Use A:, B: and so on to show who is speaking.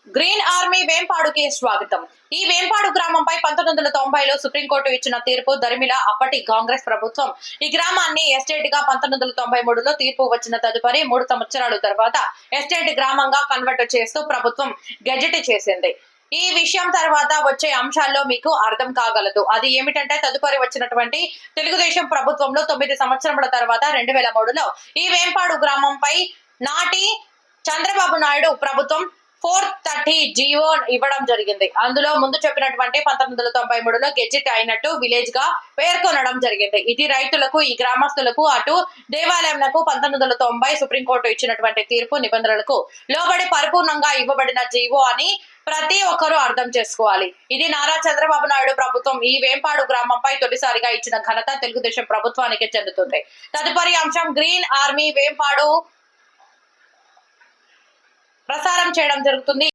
A: Green army వేంపాడుకి స్వాగతం. ఈ Vempadu గ్రామంపై 1990లో supreme court ఇచ్చిన తీర్పు దరిమిలా అప్పటి కాంగ్రెస్ ప్రభుత్వం ఈ గ్రామాన్ని ఎస్టేట్ గా 1993లో తీర్పు వచ్చిన తదుపరి 3 సంవత్సరాల తర్వాత ఎస్టేట్ గ్రామంగా కన్వర్ట్ చేస్తూ ప్రభుత్వం గెజెట్ చేసింది. ఈ విషయం తర్వాత వచ్చే అంశాల్లో మీకు అర్థం కాగలదు. అది ఏమిటంటే తదుపరి వచ్చినటువంటి తెలుగుదేశం ప్రభుత్వంలో 9 సంవత్సరముల తర్వాత 2003లో ఈ వేంపాడు గ్రామంపై నాటి చంద్రబాబు నాయుడు ప్రభుత్వం 430 జియో ఇవ్వడం జరిగింది. అందులో ముందు చెప్పినటువంటి 1993లో గెజిట్ అయినట్టు విలేజ్ గా పేర్కొనడం జరిగింది. ఇది రైతులకు, ఈ గ్రామస్తులకు, అటు దేవాలయంలకు 1990 సుప్రీంకోర్టు ఇచ్చినటువంటి తీర్పు నిబంధనలకు లోబడి పరిపూర్ణంగా ఇవ్వబడిన జీవో అని ప్రతి ఒక్కరూ అర్థం చేసుకోవాలి. ఇది నారా చంద్రబాబు నాయుడు ప్రభుత్వం ఈ వేంపాడు గ్రామంపై తొలిసారిగా ఇచ్చిన ఘనత తెలుగుదేశం ప్రభుత్వానికి చెందుతుంది. తదుపరి అంశం గ్రీన్ ఆర్మీ వేంపాడు ప్రసారం చేయడం జరుగుతుంది.